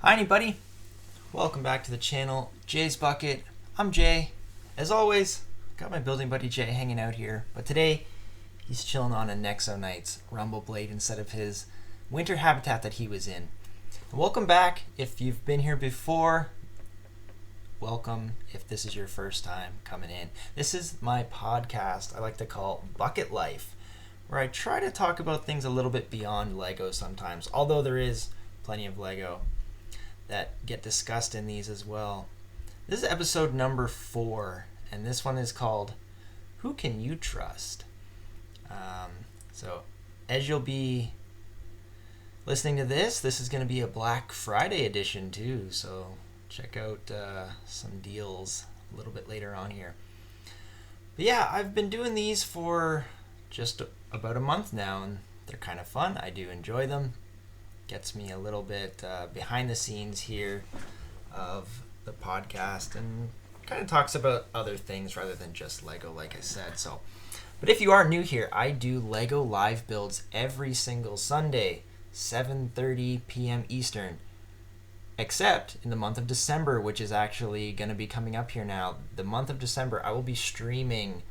Hi anybody, welcome back to the channel, Jay's Bucket. I'm Jay. As always, got my building buddy Jay hanging out here, but today he's chilling on a Nexo Rumble Blade instead of his winter habitat that he was in. And welcome back if you've been here before. Welcome if this is your first time coming in. This is my podcast I like to call Bucket Life, where I try to talk about things a little bit beyond Lego sometimes, although there is plenty of Lego that get discussed in these as well. This is episode number 4, and this one is called Who Can You Trust? So as you'll be listening to this is going to be a Black Friday edition too, so check out some deals a little bit later on here. But yeah, I've been doing these for just about a month now, and they're kind of fun. I do enjoy them. Gets me a little bit behind the scenes here of the podcast and kind of talks about other things rather than just Lego, like I said. So, but if you are new here, I do Lego live builds every single Sunday, 7:30 p.m. Eastern, except in the month of December, which is actually going to be coming up here now. The month of December, I will be streaming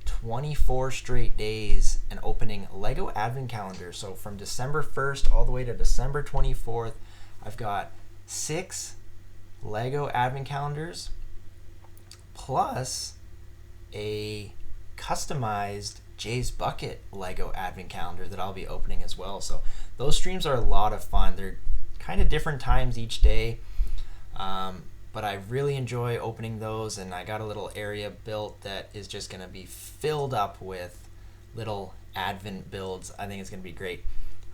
24 straight days and opening Lego Advent calendars. So from December 1st all the way to December 24th, I've got 6 Lego Advent calendars plus a customized Jay's Bucket Lego Advent calendar that I'll be opening as well. So those streams are a lot of fun. They're kind of different times each day. But I really enjoy opening those, and I got a little area built that is just going to be filled up with little Advent builds. I think it's going to be great.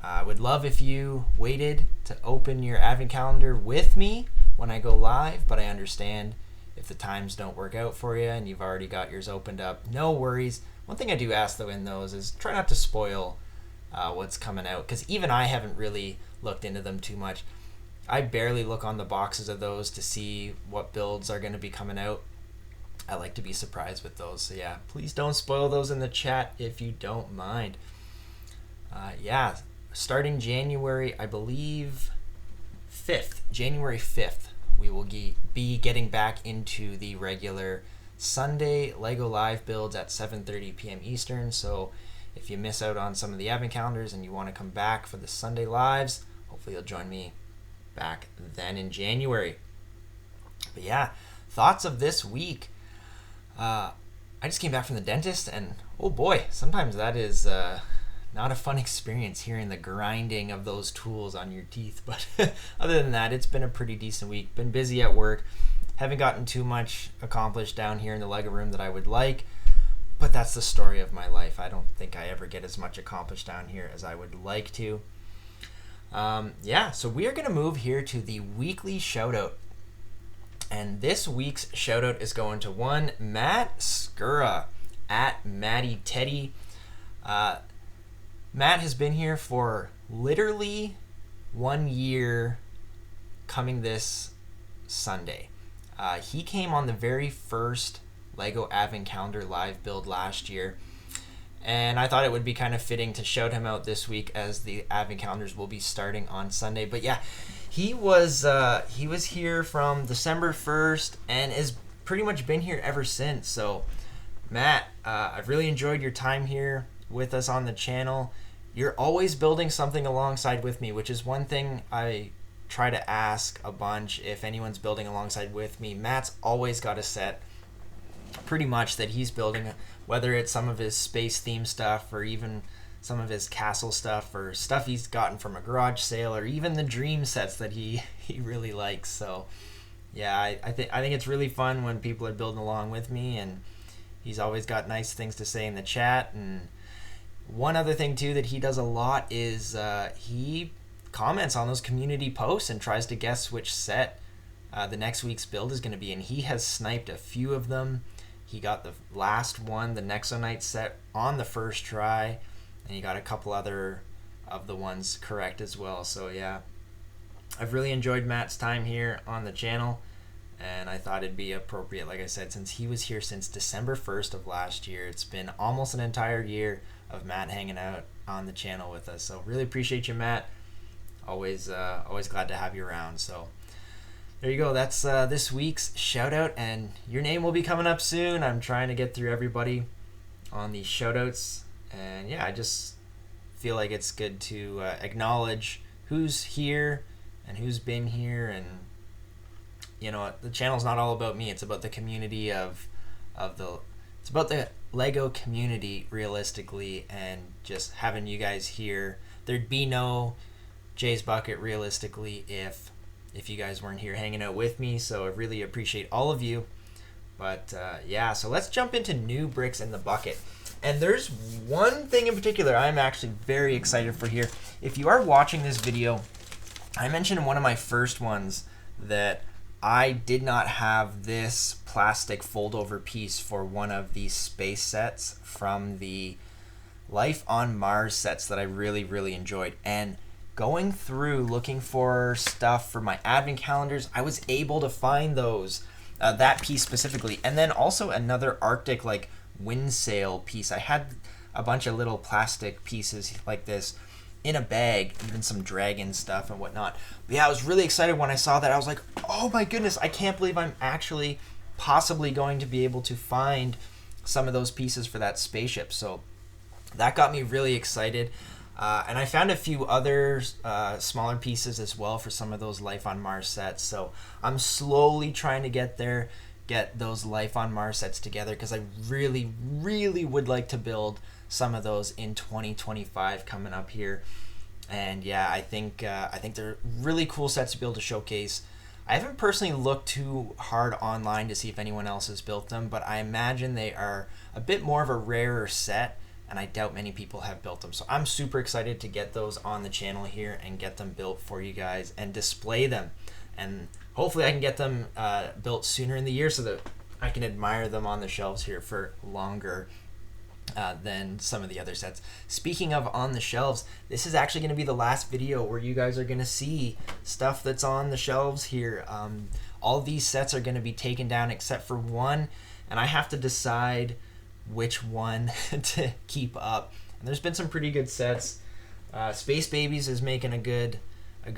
I would love if you waited to open your Advent calendar with me when I go live, but I understand if the times don't work out for you and you've already got yours opened up. No worries. One thing I do ask though in those is try not to spoil what's coming out, because even I haven't really looked into them too much. I barely look on the boxes of those to see what builds are going to be coming out. I like to be surprised with those. So yeah, please don't spoil those in the chat if you don't mind. Yeah, starting January, I believe, January 5th, we will be getting back into the regular Sunday Lego Live builds at 7:30 p.m. Eastern. So if you miss out on some of the advent calendars and you want to come back for the Sunday Lives, hopefully you'll join me back then in January. But yeah, thoughts of this week. I just came back from the dentist, and oh boy, sometimes that is not a fun experience, hearing the grinding of those tools on your teeth. But other than that, it's been a pretty decent week. Been busy at work. Haven't gotten too much accomplished down here in the Lego room that I would like, but that's the story of my life. I don't think I ever get as much accomplished down here as I would like to. Yeah, so we are going to move here to the weekly shout out. And this week's shout out is going to one Matt Skura at Matty Teddy. Matt has been here for literally 1 year coming this Sunday. He came on the very first Lego Advent Calendar live build last year. And I thought it would be kind of fitting to shout him out this week as the Advent calendars will be starting on Sunday. But yeah, he was here from December 1st and has pretty much been here ever since. So Matt, I've really enjoyed your time here with us on the channel. You're always building something alongside with me, which is one thing I try to ask a bunch if anyone's building alongside with me. Matt's always got a set pretty much that he's building, whether it's some of his space theme stuff or even some of his castle stuff or stuff he's gotten from a garage sale or even the dream sets that he really likes. So yeah, I think it's really fun when people are building along with me, and he's always got nice things to say in the chat. And one other thing too that he does a lot is he comments on those community posts and tries to guess which set the next week's build is going to be, and he has sniped a few of them. He got the last one, the Nexo set, on the first try, and he got a couple other of the ones correct as well. So yeah, I've really enjoyed Matt's time here on the channel, and I thought it'd be appropriate, like I said, since he was here since December 1st of last year. It's been almost an entire year of Matt hanging out on the channel with us. So really appreciate you, Matt. Always glad to have you around. So There you go. That's this week's shout out, and your name will be coming up soon. I'm trying to get through everybody on these shout outs, and yeah, I just feel like it's good to acknowledge who's here and who's been here. And you know, the channel's not all about me. It's about the community it's about the Lego community realistically, and just having you guys here. There'd be no Jay's Bucket realistically if you guys weren't here hanging out with me. So I really appreciate all of you. But yeah, so let's jump into new bricks in the bucket. And there's one thing in particular I'm actually very excited for here. If you are watching this video, I mentioned in one of my first ones that I did not have this plastic fold-over piece for one of these space sets from the Life on Mars sets that I really, really enjoyed. And going through looking for stuff for my advent calendars, I was able to find those, that piece specifically. And then also another Arctic like wind sail piece. I had a bunch of little plastic pieces like this in a bag, even some dragon stuff and whatnot. But yeah, I was really excited when I saw that. I was like, oh my goodness, I can't believe I'm actually possibly going to be able to find some of those pieces for that spaceship. So that got me really excited. And I found a few other smaller pieces as well for some of those Life on Mars sets. So I'm slowly trying to get those Life on Mars sets together, because I really, really would like to build some of those in 2025 coming up here. And yeah, I think they're really cool sets to be able to showcase. I haven't personally looked too hard online to see if anyone else has built them, but I imagine they are a bit more of a rarer set, and I doubt many people have built them. So I'm super excited to get those on the channel here and get them built for you guys and display them. And hopefully I can get them built sooner in the year so that I can admire them on the shelves here for longer than some of the other sets. Speaking of on the shelves, this is actually going to be the last video where you guys are going to see stuff that's on the shelves here. All these sets are going to be taken down except for one, and I have to decide which one to keep up. And there's been some pretty good sets. Space Babies is making a good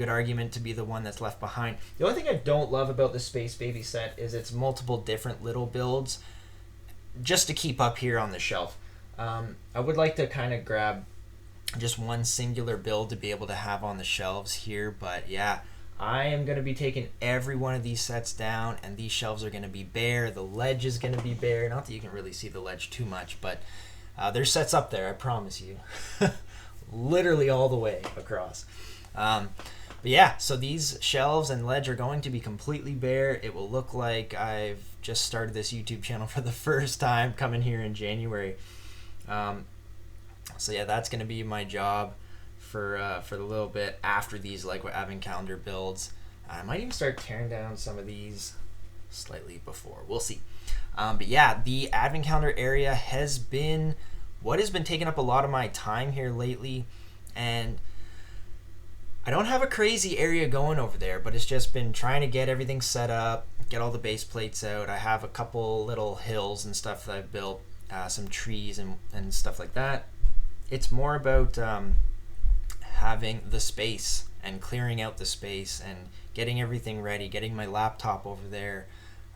argument to be the one that's left behind. The only thing I don't love about the Space Baby set is it's multiple different little builds just to keep up here on the shelf. I would like to kind of grab just one singular build to be able to have on the shelves here, but yeah, I am going to be taking every one of these sets down, and these shelves are going to be bare. The ledge is going to be bare. Not that you can really see the ledge too much, but there's sets up there, I promise you. Literally all the way across. But yeah, so these shelves and ledge are going to be completely bare. It will look like I've just started this YouTube channel for the first time, coming here in January. So yeah, that's going to be my job for the little bit after these like advent calendar builds. I might even start tearing down some of these slightly before. We'll see. But yeah, the advent calendar area has been what has been taking up a lot of my time here lately, and I don't have a crazy area going over there, but it's just been trying to get everything set up, get all the base plates out. I have a couple little hills and stuff that I've built, some trees and stuff like that. It's more about having the space and clearing out the space and getting everything ready, getting my laptop over there,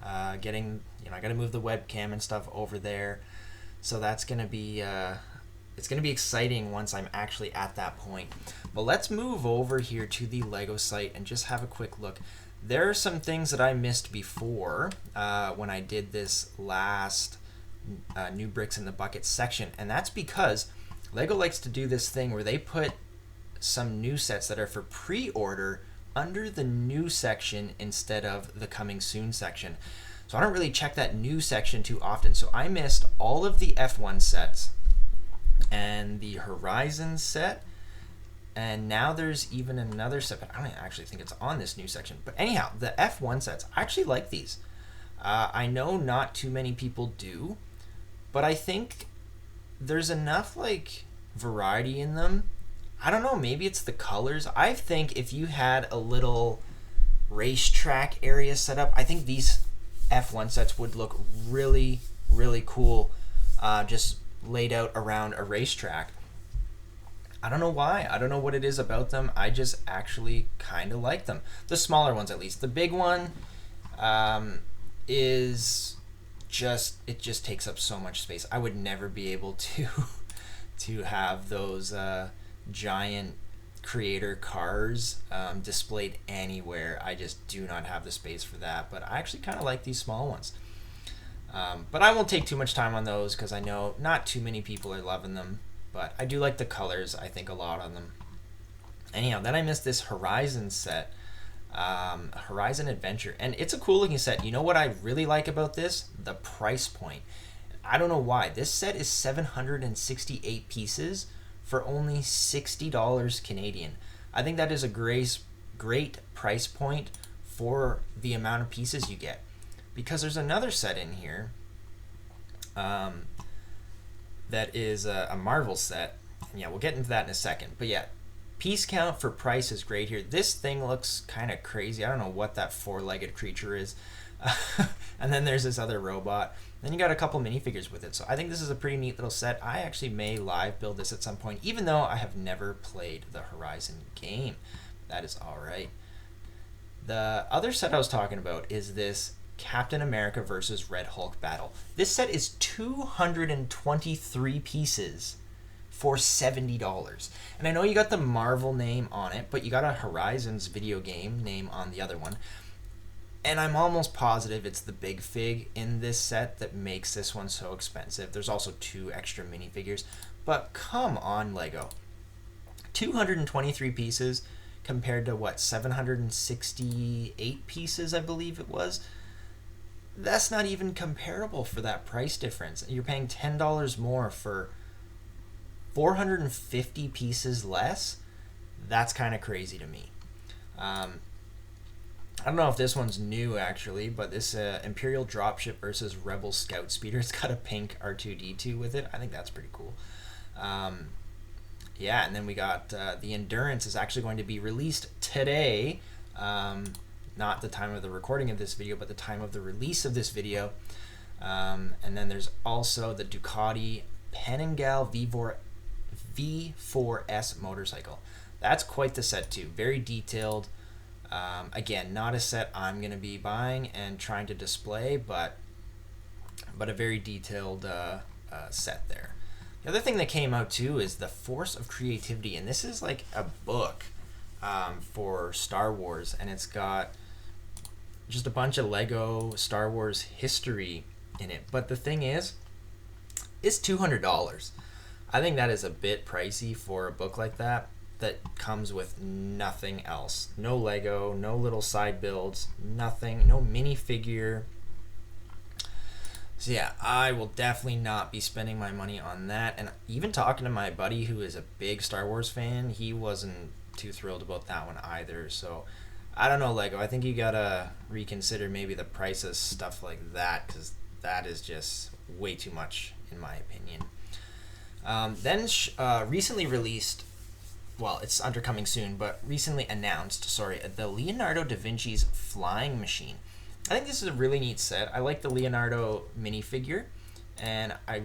I got to move the webcam and stuff over there. So that's going to be it's going to be exciting once I'm actually at that point. But let's move over here to the Lego site and just have a quick look. There are some things that I missed before when I did this last new bricks in the bucket section, and that's because Lego likes to do this thing where they put some new sets that are for pre-order under the new section instead of the coming soon section. So I don't really check that new section too often. So I missed all of the F1 sets and the Horizon set, and now there's even another set, but I don't actually think it's on this new section. But anyhow, the F1 sets, I actually like these. I know not too many people do, but I think there's enough like variety in them. I don't know, maybe it's the colors. I think if you had a little racetrack area set up, I think these F1 sets would look really, really cool, just laid out around a racetrack. I don't know why. I don't know what it is about them. I just actually kind of like them. The smaller ones, at least. The big one is just, it just takes up so much space. I would never be able to to have those giant creator cars displayed anywhere. I just do not have the space for that. But I actually kind of like these small ones. But I won't take too much time on those because I know not too many people are loving them. But I do like the colors, I think, a lot on them. Anyhow, then I missed this Horizon set, Horizon Adventure. And it's a cool looking set. You know what I really like about this? The price point. I don't know why. This set is 768 pieces for only $60 Canadian. I think that is a great price point for the amount of pieces you get. Because there's another set in here that is a Marvel set. And yeah, we'll get into that in a second. But yeah, piece count for price is great here. This thing looks kind of crazy. I don't know what that four-legged creature is. And then there's this other robot. Then you got a couple minifigures with it. So I think this is a pretty neat little set. I actually may live build this at some point, even though I have never played the Horizon game. That is all right. The other set I was talking about is this Captain America versus Red Hulk battle. This set is 223 pieces for $70. And I know you got the Marvel name on it, but you got a Horizons video game name on the other one. And I'm almost positive it's the big fig in this set that makes this one so expensive. There's also 2 extra minifigures. But come on, Lego. 223 pieces compared to, what, 768 pieces, I believe it was? That's not even comparable for that price difference. You're paying $10 more for 450 pieces less. That's kind of crazy to me. I don't know if this one's new, actually, but this Imperial Dropship versus Rebel Scout Speeder, it's got a pink R2-D2 with it. I think that's pretty cool. Yeah, and then we got the Endurance is actually going to be released today. Not the time of the recording of this video, but the time of the release of this video. And then there's also the Ducati Panigale V4S motorcycle. That's quite the set, too. Very detailed. Again, not a set I'm going to be buying and trying to display, but a very detailed set there. The other thing that came out too is The Force of Creativity, and this is like a book for Star Wars, and it's got just a bunch of Lego Star Wars history in it. But the thing is, it's $200. I think that is a bit pricey for a book like that comes with nothing else. No Lego, no little side builds, nothing, no minifigure. So yeah, I will definitely not be spending my money on that. And even talking to my buddy who is a big Star Wars fan, he wasn't too thrilled about that one either. So I don't know, Lego. I think you gotta reconsider maybe the price of stuff like that, because that is just way too much in my opinion. Then recently released, well, it's undercoming soon, but recently announced, the Leonardo da Vinci's Flying Machine. I think this is a really neat set. I like the Leonardo minifigure, and I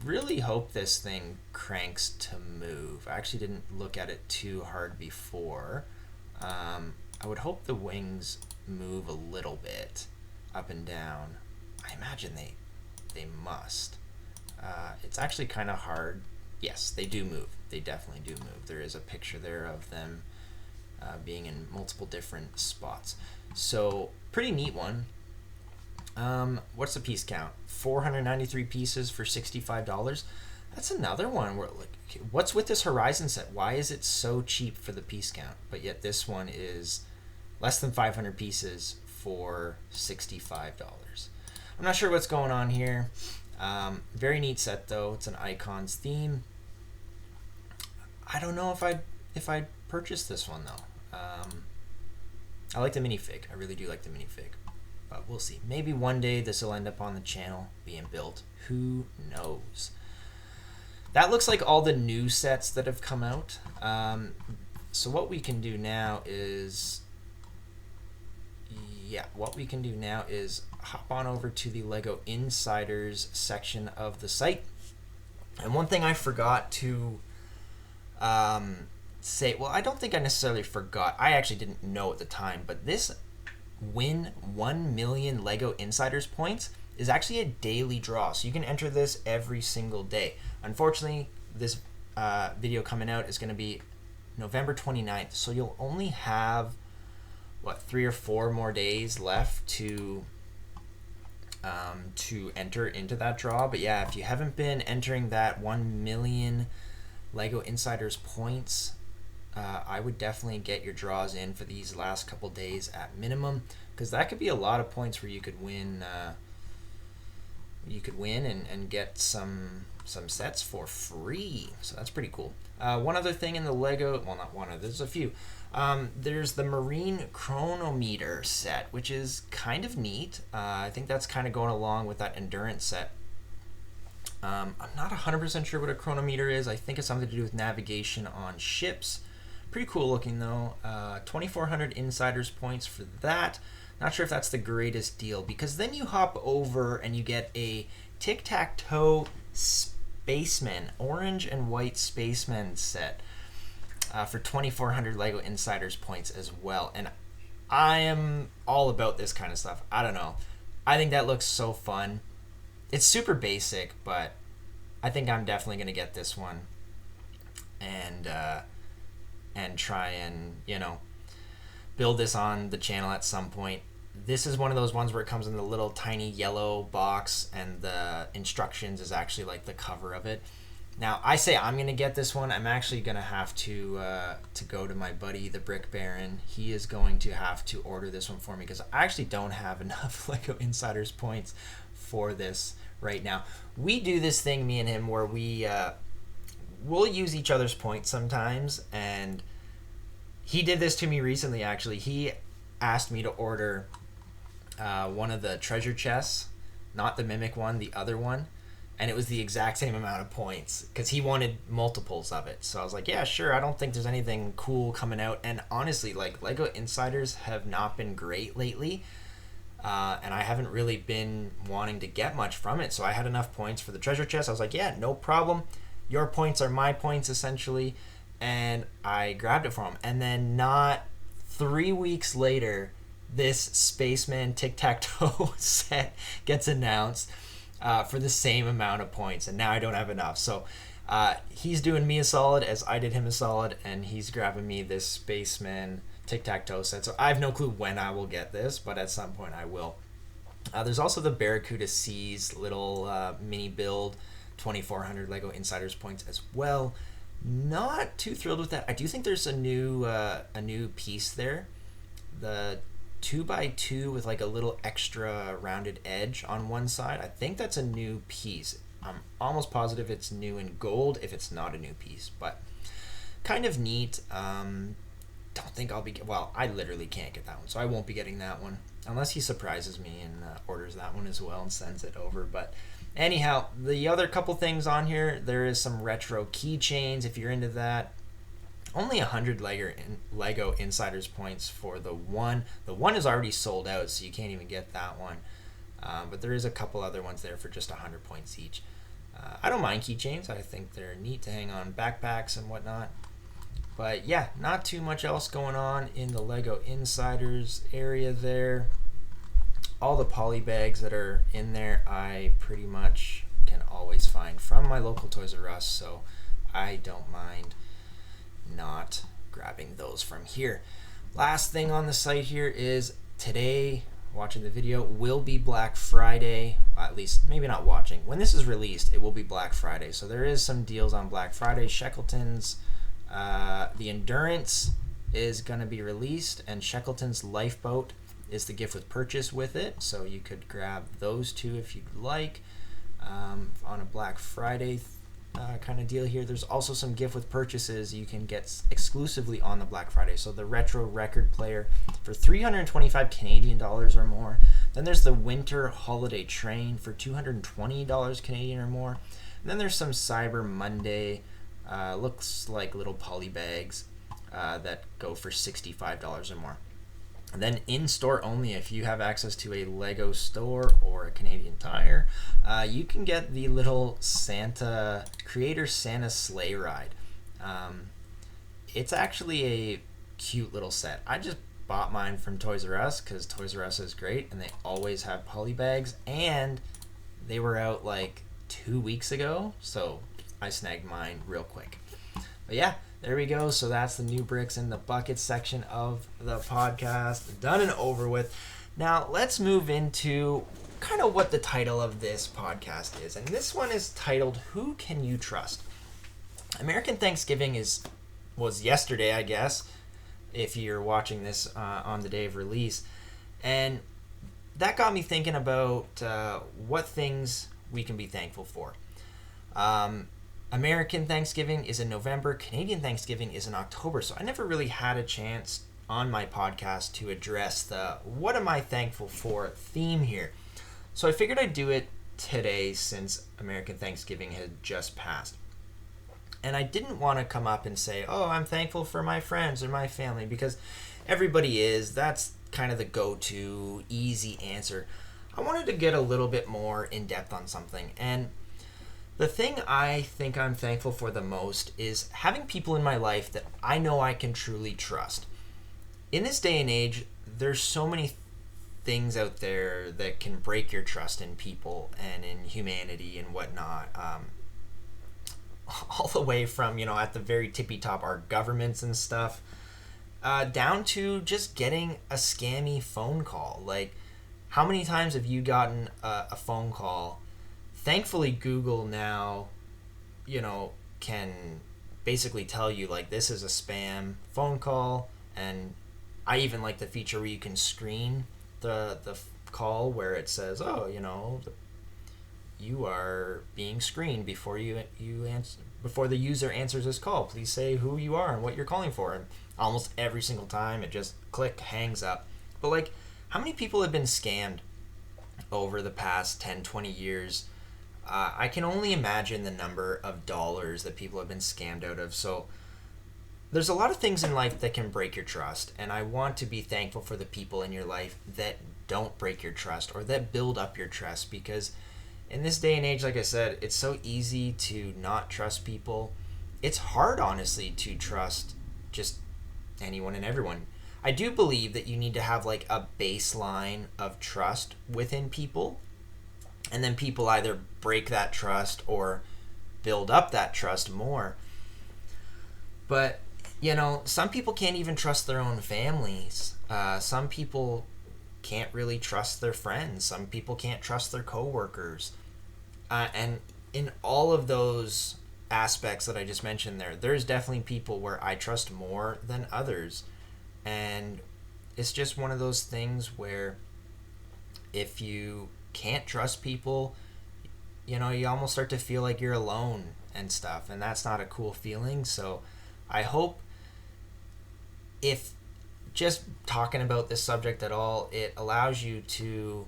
really hope this thing cranks to move. I actually didn't look at it too hard before. I would hope the wings move a little bit up and down. I imagine they must. It's actually kind of hard. Yes, they do move. They definitely do move. There is a picture there of them being in multiple different spots. So, pretty neat one. What's the piece count? 493 pieces for $65. That's another one where, like, what's with this Horizon set? Why is it so cheap for the piece count? But yet this one is less than 500 pieces for $65. I'm not sure what's going on here. Very neat set though. It's an Icons theme. I don't know if I'd purchase this one though. I like the minifig. I really do like the minifig. But we'll see. Maybe one day this will end up on the channel being built. Who knows? That looks like all the new sets that have come out. So what we can do now is hop on over to the Lego Insiders section of the site. And one thing I forgot to say, well, I don't think I necessarily forgot. I actually didn't know at the time, but this win 1 million Lego Insiders points is actually a daily draw. So you can enter this every single day. Unfortunately, this video coming out is going to be November 29th. So you'll only have, what, 3 or 4 more days left to enter into that draw. But yeah, if you haven't been entering that 1 million Lego Insiders points, I would definitely get your draws in for these last couple days at minimum, because that could be a lot of points where you could win. And get some sets for free. So that's pretty cool. One other thing in the Lego, well, not one other, there's a few. There's the Marine Chronometer set, which is kind of neat. I think that's kind of going along with that Endurance set. I'm not 100% sure what a chronometer is. I think it's something to do with navigation on ships. Pretty cool looking though. 2,400 Insiders points for that. Not sure if that's the greatest deal, because then you hop over and you get a tic-tac-toe spaceman, orange and white spaceman set for 2,400 Lego Insiders points as well. And I am all about this kind of stuff. I don't know. I think that looks so fun. It's super basic, but I think I'm definitely going to get this one and try and, build this on the channel at some point. This is one of those ones where it comes in the little tiny yellow box and the instructions is actually like the cover of it. Now, I say I'm going to get this one. I'm actually going to have to go to my buddy, the Brick Baron. He is going to have to order this one for me because I actually don't have enough Lego Insiders points for this right now. We do this thing, me and him, where we'll use each other's points sometimes, and he did this to me recently, actually. He asked me to order one of the treasure chests, not the Mimic one, the other one, and it was the exact same amount of points because he wanted multiples of it. So I was like, yeah, sure. I don't think there's anything cool coming out. And honestly, like, Lego Insiders have not been great lately, and I haven't really been wanting to get much from it. So I had enough points for the treasure chest. I was like, yeah, no problem. Your points are my points, essentially. And I grabbed it for him. And then not 3 weeks later, this Spaceman Tic-Tac-Toe set gets announced for the same amount of points. And now I don't have enough. So he's doing me a solid as I did him a solid. And he's grabbing me this Spaceman Tic-Tac-Toe set. So I have no clue when I will get this, but at some point I will. There's also the Barracuda Seas little mini build, 2,400 Lego Insiders points as well. Not too thrilled with that. I do think there's a new piece there, the 2x2 with like a little extra rounded edge on one side. I think that's a new piece. I'm almost positive it's new in gold if it's not a new piece, but kind of neat. Don't think I'll be well, I literally can't get that one, so I won't be getting that one unless he surprises me and orders that one as well and sends it over. But anyhow, the other couple things on here, there is some retro keychains if you're into that. Only 100 Lego Insiders points for the one. The one is already sold out, so you can't even get that one. But there is a couple other ones there for just 100 points each. I don't mind keychains. I think they're neat to hang on backpacks and whatnot. But yeah, not too much else going on in the Lego Insiders area there. All the poly bags that are in there, I pretty much can always find from my local Toys R Us, so I don't mind not grabbing those from here. Last thing on the site here is today, watching the video, will be Black Friday. At least, maybe not watching. When this is released, it will be Black Friday. So there is some deals on Black Friday. Shackleton's, the Endurance is going to be released, and Shackleton's Lifeboat is the gift with purchase with it, so you could grab those two if you'd like on a Black Friday kind of deal here. There's also some gift with purchases you can get exclusively on the Black Friday. So the retro record player for 325 Canadian dollars or more. Then there's the winter holiday train for 220 dollars Canadian or more. And then there's some Cyber Monday, looks like little poly bags that go for $65 or more. And then in-store only, if you have access to a Lego store or a Canadian Tire, you can get the little Creator Santa sleigh ride. It's actually a cute little set. I just bought mine from Toys R Us because Toys R Us is great and they always have poly bags, and they were out like 2 weeks ago, so I snagged mine real quick. But yeah, there we go. So that's the new bricks in the bucket section of the podcast. Done and over with. Now let's move into kind of what the title of this podcast is. And this one is titled, Who Can You Trust? American Thanksgiving was yesterday, I guess, if you're watching this on the day of release. And that got me thinking about what things we can be thankful for. American Thanksgiving is in November. Canadian Thanksgiving is in October. So I never really had a chance on my podcast to address the what am I thankful for theme here. So I figured I'd do it today since American Thanksgiving had just passed. And I didn't want to come up and say, oh, I'm thankful for my friends or my family, because everybody is. That's kind of the go-to easy answer. I wanted to get a little bit more in-depth on something. And the thing I think I'm thankful for the most is having people in my life that I know I can truly trust. In this day and age, there's so many things out there that can break your trust in people and in humanity and whatnot. All the way from, at the very tippy top, our governments and stuff, down to just getting a scammy phone call. Like, how many times have you gotten a phone call? Thankfully, Google now, can basically tell you, like, this is a spam phone call. And I even like the feature where you can screen the call where it says, oh, you are being screened before you answer, before the user answers this call. Please say who you are and what you're calling for. And almost every single time it just hangs up. But like, how many people have been scammed over the past 10, 20 years? I can only imagine the number of dollars that people have been scammed out of. So there's a lot of things in life that can break your trust, and I want to be thankful for the people in your life that don't break your trust or that build up your trust, because in this day and age, like I said, it's so easy to not trust people. It's hard, honestly, to trust just anyone and everyone. I do believe that you need to have like a baseline of trust within people, and then people either break that trust or build up that trust more. But, some people can't even trust their own families. Some people can't really trust their friends. Some people can't trust their coworkers. And in all of those aspects that I just mentioned there's definitely people where I trust more than others. And it's just one of those things where if you can't trust people, you almost start to feel like you're alone and stuff. And that's not a cool feeling. So I hope, if just talking about this subject at all, it allows you to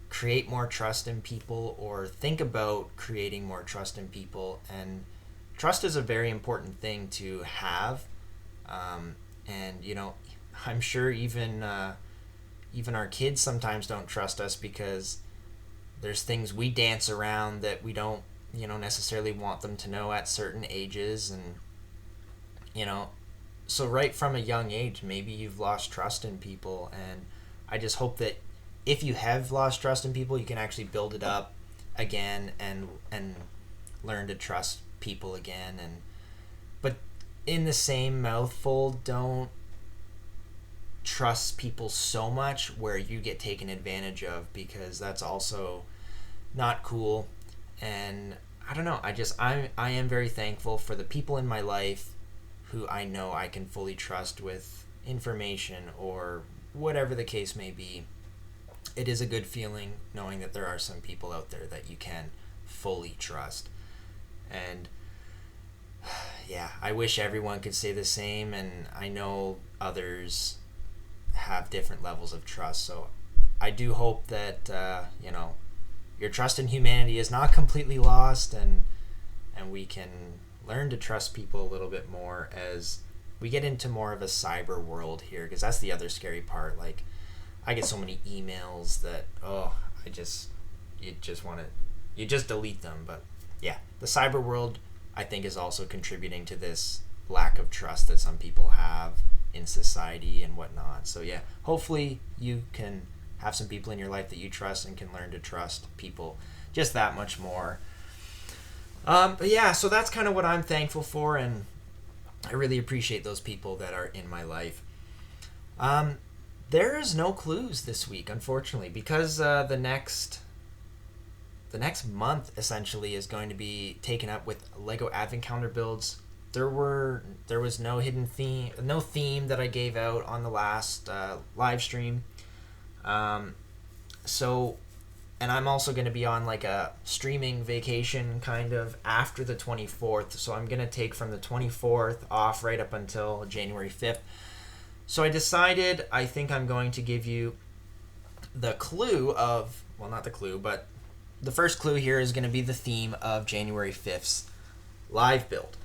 create more trust in people or think about creating more trust in people. And trust is a very important thing to have. And, I'm sure even our kids sometimes don't trust us because there's things we dance around that we don't, necessarily want them to know at certain ages. And, so right from a young age, maybe you've lost trust in people. And I just hope that if you have lost trust in people, you can actually build it up again and learn to trust people again. But in the same mouthful, don't trust people so much where you get taken advantage of, because that's also not cool. And I don't know, I am very thankful for the people in my life who I know I can fully trust with information or whatever the case may be. It is a good feeling knowing that there are some people out there that you can fully trust. And yeah, I wish everyone could say the same, and I know others have different levels of trust. So I do hope that your trust in humanity is not completely lost, and we can learn to trust people a little bit more as we get into more of a cyber world here, because that's the other scary part. Like, I get so many emails that you just delete them. But yeah, the cyber world, I think, is also contributing to this lack of trust that some people have in society and whatnot. So yeah, hopefully you can have some people in your life that you trust and can learn to trust people just that much more. But yeah, so that's kind of what I'm thankful for, and I really appreciate those people that are in my life. There is no clues this week, unfortunately, because the next month essentially is going to be taken up with Lego Advent Calendar builds. There was no hidden theme, no theme that I gave out on the last live stream. And I'm also going to be on like a streaming vacation kind of after the 24th. So I'm going to take from the 24th off right up until January 5th. So I decided I think I'm going to give you the clue of, well, not the clue, but the first clue here is going to be the theme of January 5th's live build.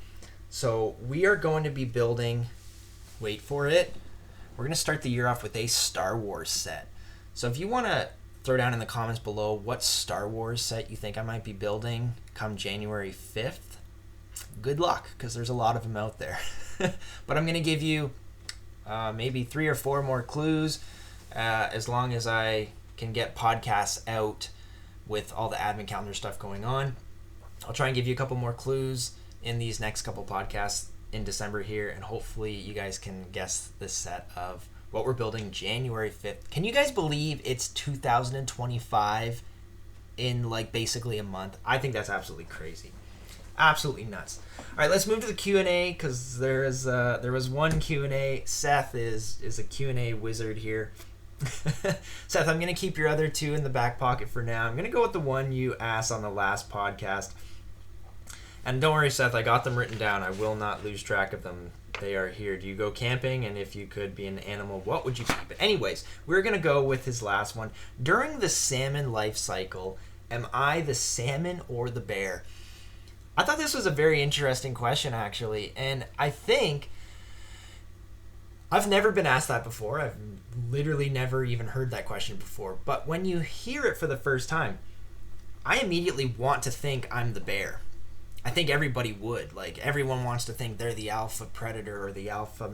So we are going to be building, wait for it, we're going to start the year off with a Star Wars set. So if you want to throw down in the comments below what Star Wars set you think I might be building come January 5th, good luck, because there's a lot of them out there. But I'm going to give you maybe 3 or 4 more clues as long as I can get podcasts out with all the advent calendar stuff going on. I'll try and give you a couple more clues in these next couple podcasts in December here, and hopefully you guys can guess the set of what we're building January 5th. Can you guys believe it's 2025 in like basically a month? I think that's absolutely crazy. Absolutely nuts. All right, let's move to the Q&A because there was one Q&A. Seth is a Q&A wizard here. Seth, I'm going to keep your other 2 in the back pocket for now. I'm going to go with the one you asked on the last podcast. And don't worry, Seth, I got them written down. I will not lose track of them. They are here. Do you go camping? And if you could be an animal, what would you be? But anyways, we're going to go with his last one. During the salmon life cycle, am I the salmon or the bear? I thought this was a very interesting question, actually. And I think I've never been asked that before. I've literally never even heard that question before. But when you hear it for the first time, I immediately want to think I'm the bear. I think everybody would. Like, everyone wants to think they're the alpha predator or the alpha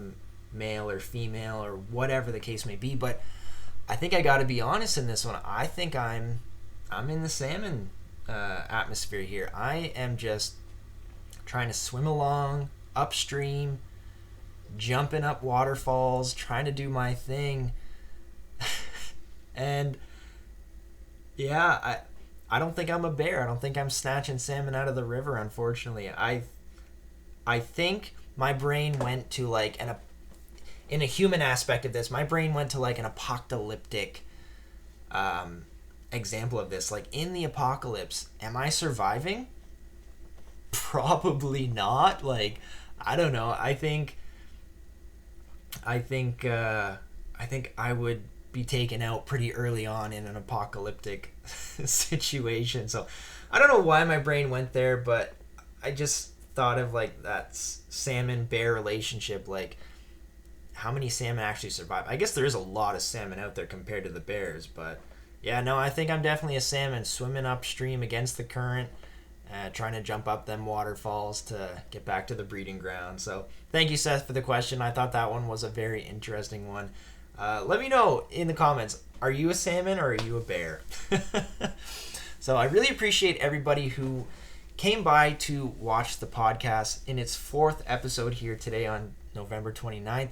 male or female or whatever the case may be. But I think I got to be honest in this one. I think I'm in the salmon atmosphere here. I am just trying to swim along upstream, jumping up waterfalls, trying to do my thing. And yeah, I don't think I'm a bear. I don't think I'm snatching salmon out of the river, unfortunately. I think my brain went to like in a human aspect of this, my brain went to like an apocalyptic example of this. Like, in the apocalypse, am I surviving? Probably not. Like, I don't know. I think I would be taken out pretty early on in an apocalyptic situation. So I don't know why my brain went there, but I just thought of like that salmon bear relationship. Like, how many salmon actually survive? I guess there is a lot of salmon out there compared to the bears, but yeah, no, I think I'm definitely a salmon swimming upstream against the current, trying to jump up them waterfalls to get back to the breeding ground. So thank you, Seth, for the question. I thought that one was a very interesting one. Let me know in the comments, are you a salmon or are you a bear? So I really appreciate everybody who came by to watch the podcast in its 4th episode here today on November 29th.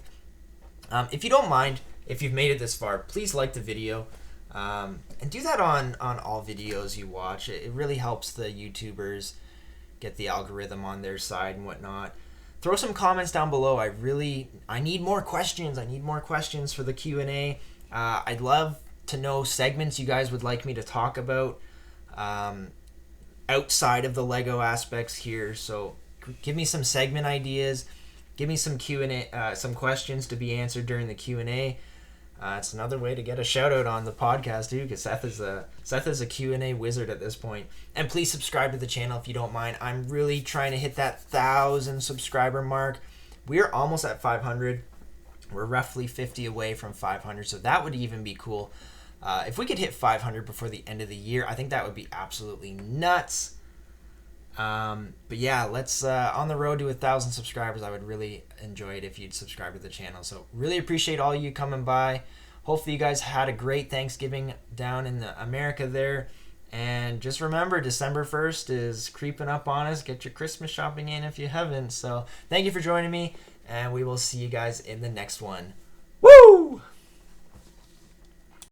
If you don't mind, if you've made it this far, please like the video. And do that on all videos you watch. It really helps the YouTubers get the algorithm on their side and whatnot. Throw some comments down below. I need more questions. I need more questions for the Q&A. I'd love to know segments you guys would like me to talk about outside of the Lego aspects here. So give me some segment ideas. Give me some Q&A, some questions to be answered during the Q&A. It's another way to get a shout out on the podcast too, because Seth is a Q&A wizard at this point. And please subscribe to the channel if you don't mind. I'm really trying to hit that 1,000 subscriber mark. We're almost at 500. We're roughly 50 away from 500, so that would even be cool. If we could hit 500 before the end of the year, I think that would be absolutely nuts. But yeah, let's on the road to 1,000 subscribers. I would really enjoy it if you'd subscribe to the channel. So really appreciate all you coming by. Hopefully you guys had a great Thanksgiving down in America there. And just remember, December 1st is creeping up on us. Get your Christmas shopping in if you haven't. So thank you for joining me, and we will see you guys in the next one.